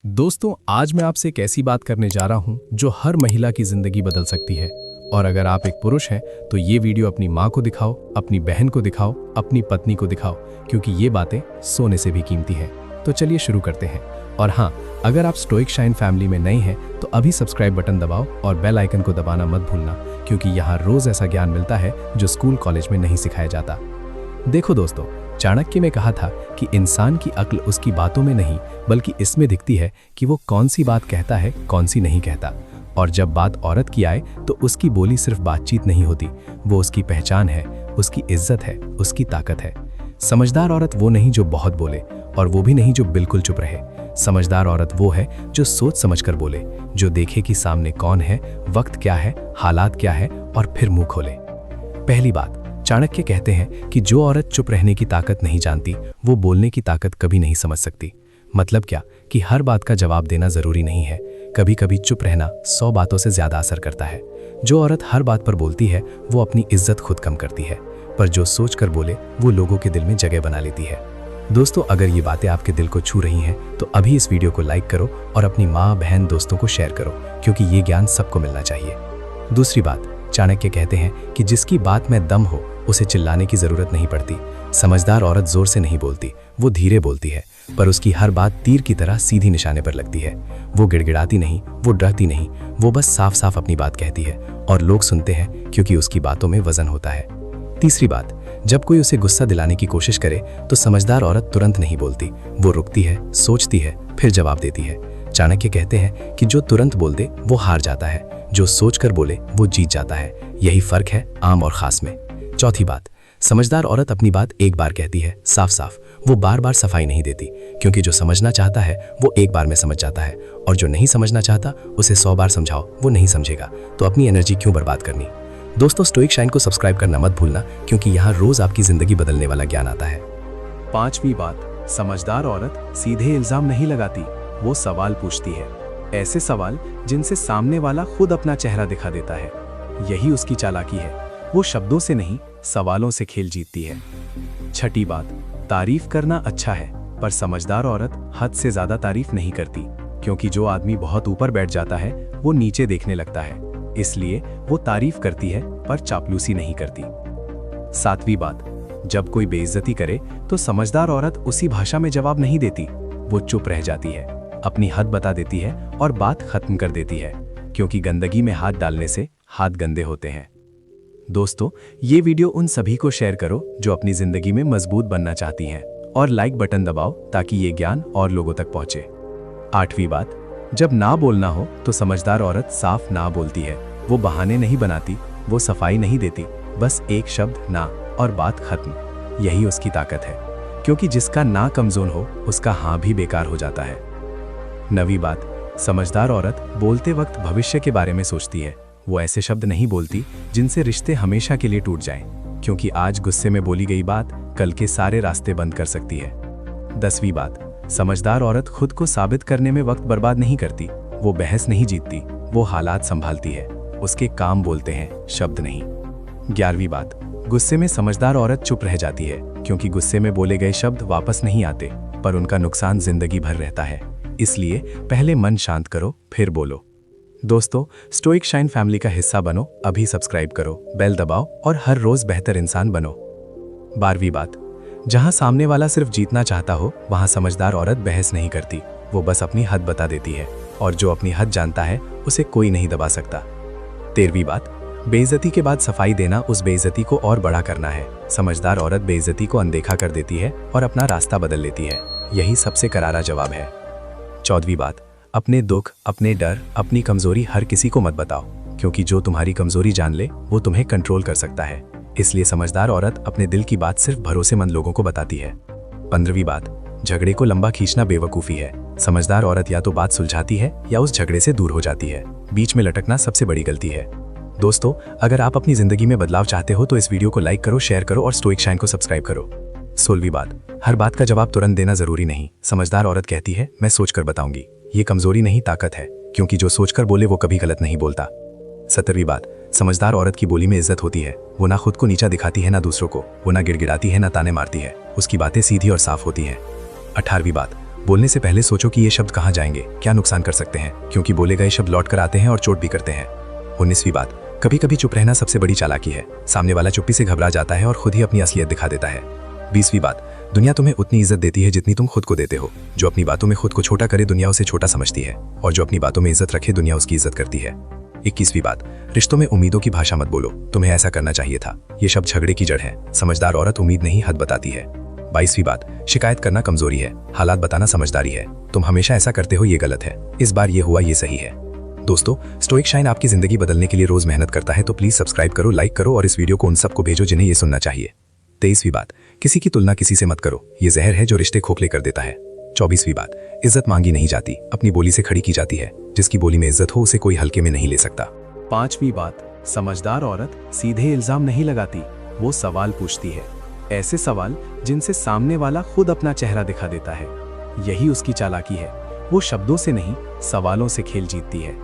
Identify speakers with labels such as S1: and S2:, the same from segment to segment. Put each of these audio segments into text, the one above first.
S1: दोस्तों, आज मैं आपसे एक ऐसी बात करने जा रहा हूं जो हर महिला की जिंदगी बदल सकती है। और अगर आप एक पुरुष हैं तो ये वीडियो अपनी माँ को दिखाओ, अपनी बहन को दिखाओ, अपनी पत्नी को दिखाओ, क्योंकि ये बातें सोने से भी कीमती हैं। तो चलिए शुरू करते हैं। और हाँ, अगर आप स्टोइक शाइन फैमिली में नए हैं तो अभी सब्सक्राइब बटन दबाओ और बेल आइकन को दबाना मत भूलना, क्योंकि यहाँ रोज ऐसा ज्ञान मिलता है जो स्कूल कॉलेज में नहीं सिखाया जाता। देखो दोस्तों, चाणक्य ने कहा था कि इंसान की अक्ल उसकी बातों में नहीं बल्कि इसमें दिखती है कि वो कौन सी बात कहता है, कौन सी नहीं कहता। और जब बात औरत की आए तो उसकी बोली सिर्फ बातचीत नहीं होती, वो उसकी पहचान है, उसकी इज्जत है, उसकी ताकत है। समझदार औरत वो नहीं जो बहुत बोले, और वो भी नहीं जो बिल्कुल चुप रहे। समझदार औरत वो है जो सोच समझकर बोले, जो देखे कि सामने कौन है, वक्त क्या है, हालात क्या है, और फिर मुंह खोले। पहली बात, चाणक्य कहते हैं कि जो औरत चुप रहने की ताकत नहीं जानती वो बोलने की ताकत कभी नहीं समझ सकती। मतलब क्या कि हर बात का जवाब देना जरूरी नहीं है। कभी कभी चुप रहना 100 बातों से ज्यादा असर करता है। जो औरत हर बात पर बोलती है वो अपनी इज्जत खुद कम करती है, पर जो सोच कर बोले वो लोगों के दिल में जगह बना लेती है। दोस्तों, अगर ये बातें आपके दिल को छू रही हैं तो अभी इस वीडियो को लाइक करो और अपनी माँ, बहन, दोस्तों को शेयर करो, क्योंकि ये ज्ञान सबको मिलना चाहिए। दूसरी बात, चाणक्य कहते हैं कि जिसकी बात में दम हो उसे चिल्लाने की जरूरत नहीं पड़ती। समझदार औरत जोर से नहीं बोलती, वो धीरे बोलती है, पर उसकी हर बात तीर की तरह सीधी निशाने पर लगती है। वो गिड़गिड़ाती नहीं, वो डरती नहीं, वो बस साफ साफ अपनी बात कहती है और लोग सुनते हैं क्योंकि उसकी बातों में वजन होता है। तीसरी बात, जब कोई उसे गुस्सा दिलाने की कोशिश करे तो समझदार औरत तुरंत नहीं बोलती, वो रुकती है, सोचती है, फिर जवाब देती है। चाणक्य कहते हैं कि जो तुरंत बोल दे वो हार जाता है, जो सोचकर बोले वो जीत जाता है। यही फर्क है आम और खास में। चौथी बात, समझदार औरत अपनी बात एक बार कहती है साफ साफ, वो बार बार सफाई नहीं देती, क्योंकि जो समझना चाहता है वो एक बार में समझ जाता है, और जो नहीं समझना चाहता उसे 100 बार समझाओ वो नहीं समझेगा। तो अपनी एनर्जी क्यों बर्बाद करनी। दोस्तों, स्टोइक शाइन को सब्सक्राइब करना मत भूलना, क्योंकि यहाँ रोज आपकी जिंदगी बदलने वाला ज्ञान आता है। पांचवी बात, समझदार औरत सीधे इल्जाम नहीं लगाती, वो सवाल पूछती है। ऐसे सवाल जिनसे सामने वाला खुद अपना चेहरा दिखा देता है। यही उसकी चालाकी है। वो शब्दों से नहीं, सवालों से खेल जीतती है। छठी बात, तारीफ करना अच्छा है, पर समझदार औरत हद से ज्यादा तारीफ नहीं करती, क्योंकि जो आदमी बहुत ऊपर बैठ जाता है वो नीचे देखने लगता है। इसलिए वो तारीफ करती है पर चापलूसी नहीं करती। सातवीं बात, जब कोई बेइज्जती करे तो समझदार औरत उसी भाषा में जवाब नहीं देती, वो चुप रह जाती है, अपनी हद बता देती है और बात खत्म कर देती है, क्योंकि गंदगी में हाथ डालने से हाथ गंदे होते हैं। दोस्तों, ये वीडियो उन सभी को शेयर करो जो अपनी जिंदगी में मजबूत बनना चाहती हैं, और लाइक बटन दबाओ ताकि ये ज्ञान और लोगों तक पहुंचे। आठवीं बात, जब ना बोलना हो तो समझदार औरत साफ ना बोलती है। वो बहाने नहीं बनाती, वो सफाई नहीं देती, बस एक शब्द ना और बात खत्म। यही उसकी ताकत है, क्योंकि जिसका ना कमजोर हो उसका हाँ भी बेकार हो जाता है। नवीं बात, समझदार औरत बोलते वक्त भविष्य के बारे में सोचती है। वो ऐसे शब्द नहीं बोलती जिनसे रिश्ते हमेशा के लिए टूट जाएं, क्योंकि आज गुस्से में बोली गई बात कल के सारे रास्ते बंद कर सकती है। 10वीं बात, समझदार औरत खुद को साबित करने में वक्त बर्बाद नहीं करती, वो बहस नहीं जीतती, वो हालात संभालती है। उसके काम बोलते हैं, शब्द नहीं। 11वीं बात, गुस्से में समझदार औरत चुप रह जाती है, क्योंकि गुस्से में बोले गए शब्द वापस नहीं आते, पर उनका नुकसान जिंदगी भर रहता है। इसलिए पहले मन शांत करो, फिर बोलो। दोस्तों, स्टोइक शाइन फैमिली का हिस्सा बनो, अभी सब्सक्राइब करो, बेल दबाओ और हर रोज बेहतर इंसान बनो। 12वीं बात, जहां सामने वाला सिर्फ जीतना चाहता हो वहां समझदार औरत बहस नहीं करती, वो बस अपनी हद बता देती है, और जो अपनी हद जानता है उसे कोई नहीं दबा सकता। 13वीं बात, बेइज्जती के बाद सफाई देना उस बेइज्जती को और बड़ा करना है। समझदार औरत बेइज्जती को अनदेखा कर देती है और अपना रास्ता बदल लेती है। यही सबसे करारा जवाब है। 14वीं बात, अपने दुख, अपने डर, अपनी कमजोरी हर किसी को मत बताओ, क्योंकि जो तुम्हारी कमजोरी जान ले वो तुम्हें कंट्रोल कर सकता है। इसलिए समझदार औरत अपने दिल की बात सिर्फ भरोसेमंद लोगों को बताती है। 15वीं बात, झगड़े को लंबा खींचना बेवकूफी है। समझदार औरत या तो बात सुलझाती है या उस झगड़े से दूर हो जाती है। बीच में लटकना सबसे बड़ी गलती है। दोस्तों, अगर आप अपनी जिंदगी में बदलाव चाहते हो तो इस वीडियो को लाइक करो, शेयर करो और स्टोइक शाइन को सब्सक्राइब करो। 16वीं बात, हर बात का जवाब तुरंत देना जरूरी नहीं। समझदार औरत कहती है, मैं सोचकर बताऊंगी। ये कमजोरी नहीं, ताकत है, क्योंकि जो सोचकर बोले वो कभी गलत नहीं बोलता। 17वीं बात, समझदार औरत की बोली में इज्जत होती है। वो ना खुद को नीचा दिखाती है ना दूसरों को, वो ना गिड़गिड़ाती है ना ताने मारती है, उसकी बातें सीधी और साफ होती हैं। 18वीं बात,
S2: बोलने से पहले सोचो कि ये शब्द कहाँ जाएंगे, क्या नुकसान कर सकते हैं, क्योंकि बोले गए शब्द लौट कर आते हैं और चोट भी करते हैं। 19वीं बात, कभी कभी चुप रहना सबसे बड़ी चालाकी है। सामने वाला चुप्पी से घबरा जाता है और खुद ही अपनी असलियत दिखा देता है। 20वीं बात, दुनिया तुम्हें उतनी इज्जत देती है जितनी तुम खुद को देते हो। जो अपनी बातों में खुद को छोटा करे दुनिया उसे छोटा समझती है, और जो अपनी बातों में इज्जत रखे दुनिया उसकी इज्जत करती है। 21वीं बात, रिश्तों में उम्मीदों की भाषा मत बोलो, तुम्हें ऐसा करना चाहिए था। ये शब्द झगड़े की जड़ है। समझदार औरत उम्मीद नहीं हद बताती है। 22वीं बात, शिकायत करना कमजोरी है, हालात बताना समझदारी है। तुम हमेशा ऐसा करते हो, ये गलत है। इस बार ये हुआ, ये सही है। दोस्तों, स्टोइक शाइन आपकी जिंदगी बदलने के लिए रोज मेहनत करता है, तो प्लीज सब्सक्राइब करो, लाइक करो और इस वीडियो को उन सबको भेजो जिन्हें ये सुनना चाहिए। 23वीं बात, किसी की तुलना किसी से मत करो, ये जहर है जो रिश्ते खोखले कर देता है। 24वीं बात, इज्जत मांगी नहीं जाती, अपनी बोली से खड़ी की जाती है। जिसकी बोली में इज्जत हो उसे कोई हल्के में नहीं ले सकता।
S1: 5वीं बात, समझदार औरत सीधे इल्जाम नहीं लगाती, वो सवाल पूछती है। ऐसे सवाल जिनसे सामने वाला खुद अपना चेहरा दिखा देता है। यही उसकी चालाकी है। वो शब्दों से नहीं, सवालों से खेल जीतती है।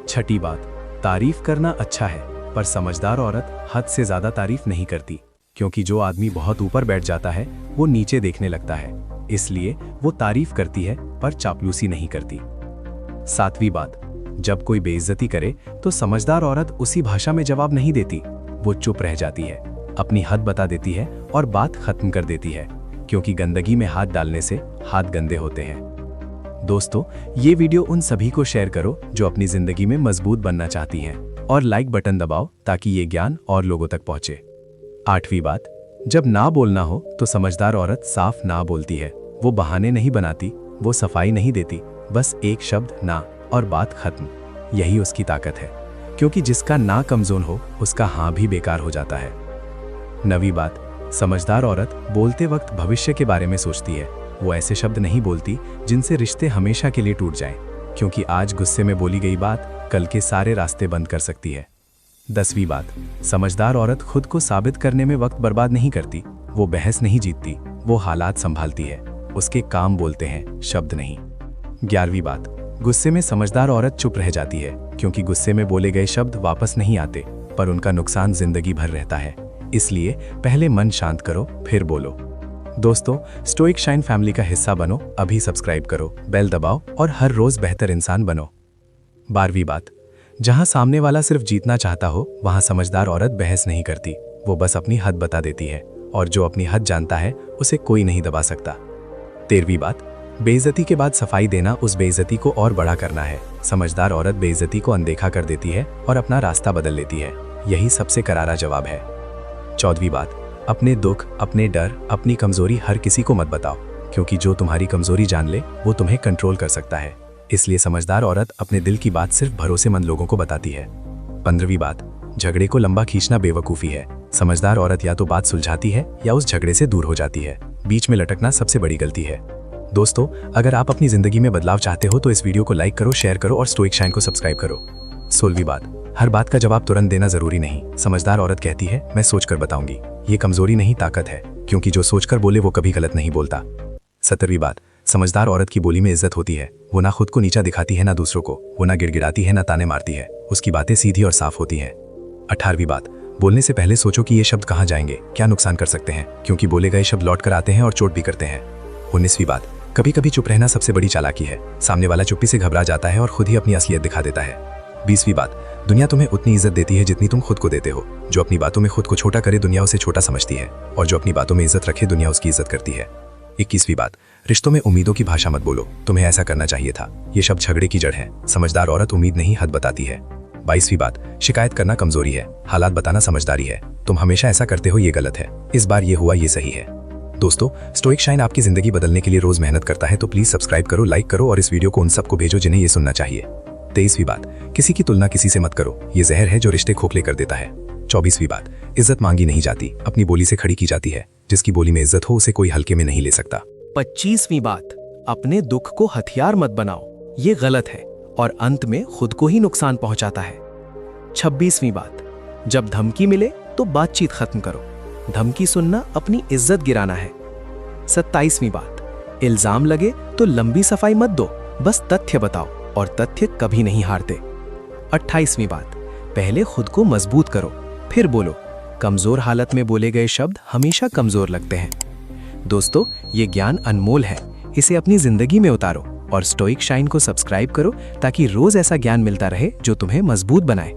S1: 6ठी बात, तारीफ करना अच्छा है, पर समझदार औरत हद से ज्यादा तारीफ नहीं करती, क्योंकि जो आदमी बहुत ऊपर बैठ जाता है वो नीचे देखने लगता है। इसलिए वो तारीफ करती है पर चापलूसी नहीं करती। 7वीं बात, जब कोई बेइज्जती करे तो समझदार औरत उसी भाषा में जवाब नहीं देती, वो चुप रह जाती है, अपनी हद बता देती है और बात खत्म कर देती है, क्योंकि गंदगी में हाथ डालने से हाथ गंदे होते हैं। दोस्तों, ये वीडियो उन सभी को शेयर करो जो अपनी जिंदगी में मजबूत बनना चाहती हैं, और लाइक बटन दबाओ ताकि ये ज्ञान और लोगों तक पहुंचे। 8वीं बात, जब ना बोलना हो तो समझदार औरत साफ ना बोलती है। वो बहाने नहीं बनाती, वो सफाई नहीं देती, बस एक शब्द ना और बात खत्म। यही उसकी ताकत है, क्योंकि जिसका ना कमजोर हो उसका हाँ भी बेकार हो जाता है। 9वीं बात, समझदार औरत बोलते वक्त भविष्य के बारे में सोचती है। वो ऐसे शब्द नहीं बोलती जिनसे रिश्ते हमेशा के लिए टूट जाएं, क्योंकि आज गुस्से में बोली गई बात कल के सारे रास्ते बंद कर सकती है। 10वीं बात, समझदार औरत खुद को साबित करने में वक्त बर्बाद नहीं करती। वो बहस नहीं जीतती, वो हालात संभालती है। उसके काम बोलते हैं, शब्द नहीं। 11वीं बात, गुस्से में समझदार औरत चुप रह जाती है, क्योंकि गुस्से में बोले गए शब्द वापस नहीं आते, पर उनका नुकसान जिंदगी भर रहता है। इसलिए पहले मन शांत करो, फिर बोलो। दोस्तों, स्टोइक शाइन फैमिली का हिस्सा बनो, अभी सब्सक्राइब करो, बेल दबाओ और हर रोज बेहतर इंसान बनो। 12वीं बात, जहां सामने वाला सिर्फ जीतना चाहता हो वहां समझदार औरत बहस नहीं करती, वो बस अपनी हद बता देती है, और जो अपनी हद जानता है उसे कोई नहीं दबा सकता। 13वीं बात, बेइज्जती के बाद सफाई देना उस बेइज्जती को और बड़ा करना है। समझदार औरत बेइज्जती को अनदेखा कर देती है और अपना रास्ता बदल लेती है। यही सबसे करारा जवाब है। 14वीं बात, अपने दुख, अपने डर, अपनी कमजोरी हर किसी को मत बताओ, क्योंकि जो तुम्हारी कमजोरी जान ले वो तुम्हें कंट्रोल कर सकता है। इसलिए समझदार औरत अपने दिल की बात सिर्फ भरोसेमंद लोगों को बताती है। 15वीं बात, झगड़े को लंबा खींचना बेवकूफी है। समझदार औरत या तो बात सुलझाती है या उस झगड़े से दूर हो जाती है। बीच में लटकना सबसे बड़ी गलती है। दोस्तों, अगर आप अपनी जिंदगी में बदलाव चाहते हो तो इस वीडियो को लाइक करो, शेयर करो और स्टोइक शाइन को सब्सक्राइब करो। 16वीं बात, हर बात का जवाब तुरंत देना जरूरी नहीं। समझदार औरत कहती है, मैं सोचकर बताऊंगी। ये कमजोरी नहीं, ताकत है, क्योंकि जो सोचकर बोले वो कभी गलत नहीं बोलता। 17वीं बात, समझदार औरत की बोली में इज्जत होती है। वो ना खुद को नीचा दिखाती है ना दूसरों को, वो ना गिड़गिड़ाती है ना ताने मारती है। उसकी बातें सीधी और साफ होती हैं। 18वीं बात, बोलने से पहले सोचो कि ये शब्द कहाँ जाएंगे, क्या नुकसान कर सकते हैं, क्योंकि बोले गए शब्द लौट कर आते हैं और चोट भी करते हैं। 19वीं बात, कभी कभी चुप रहना सबसे बड़ी चालाकी है। सामने वाला चुप्पी से घबरा जाता है और खुद ही अपनी असलियत दिखा देता है। 20वीं बात, दुनिया तुम्हें उतनी इज्जत देती है जितनी तुम खुद को देते हो। जो अपनी बातों में खुद को छोटा करे दुनिया उसे छोटा समझती है, और जो अपनी बातों में इज्जत रखे दुनिया उसकी इज्जत करती है। 21वीं बात, रिश्तों में उम्मीदों की भाषा मत बोलो, तुम्हें ऐसा करना चाहिए था। ये शब्द झगड़े की जड़ है। समझदार औरत उम्मीद नहीं हद बताती है। 22वीं बात, शिकायत करना कमजोरी है, हालात बताना समझदारी है। तुम हमेशा ऐसा करते हो, ये गलत है। इस बार ये हुआ, ये सही है। दोस्तों, स्टोइक शाइन आपकी जिंदगी बदलने के लिए रोज मेहनत करता है, तो प्लीज सब्सक्राइब करो, लाइक करो और इस वीडियो को उन सबको भेजो जिन्हें ये सुनना चाहिए। 23वीं बात, किसी की तुलना किसी से मत करो, ये जहर है जो रिश्ते खोखले कर देता है। 24वीं बात, इज्जत मांगी नहीं जाती, अपनी बोली से खड़ी की जाती है। जिसकी बोली में इज्जत हो उसे कोई हल्के में नहीं ले सकता। 25वीं बात, अपने दुख को हथियार मत बनाओ, ये गलत है और अंत में खुद को ही नुकसान पहुंचाता है। 26वीं बात, जब धमकी मिले तो बातचीत खत्म करो, धमकी सुनना अपनी इज्जत गिराना है। 27वीं बात, इल्जाम लगे तो लंबी सफाई मत दो, बस तथ्य बताओ और तथ्य कभी नहीं हारते। 28वीं बात, पहले खुद को मजबूत करो फिर बोलो, कमजोर हालत में बोले गए शब्द हमेशा कमजोर लगते हैं। दोस्तों, ये ज्ञान अनमोल है,
S3: इसे अपनी जिंदगी में उतारो और स्टोइक शाइन को सब्सक्राइब करो ताकि रोज ऐसा ज्ञान मिलता रहे जो तुम्हें मजबूत बनाए।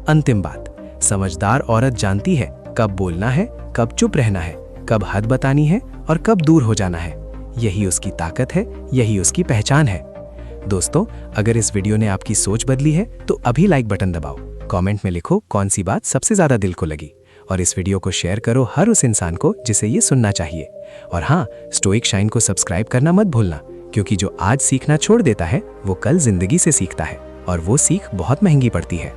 S3: अंतिम बात, समझदार औरत जानती है कब बोलना है, कब चुप रहना है, कब हद बतानी है और कब दूर हो जाना है। यही उसकी ताकत है, यही उसकी पहचान है। दोस्तों, अगर इस वीडियो ने आपकी सोच बदली है तो अभी लाइक बटन दबाओ, कमेंट में लिखो कौन सी बात सबसे ज्यादा दिल को लगी और इस वीडियो को शेयर करो हर उस इंसान को जिसे ये सुनना चाहिए। और हाँ, स्टोइक शाइन को सब्सक्राइब करना मत भूलना, क्योंकि जो आज सीखना छोड़ देता है वो कल जिंदगी से सीखता है और वो सीख बहुत महंगी पड़ती है।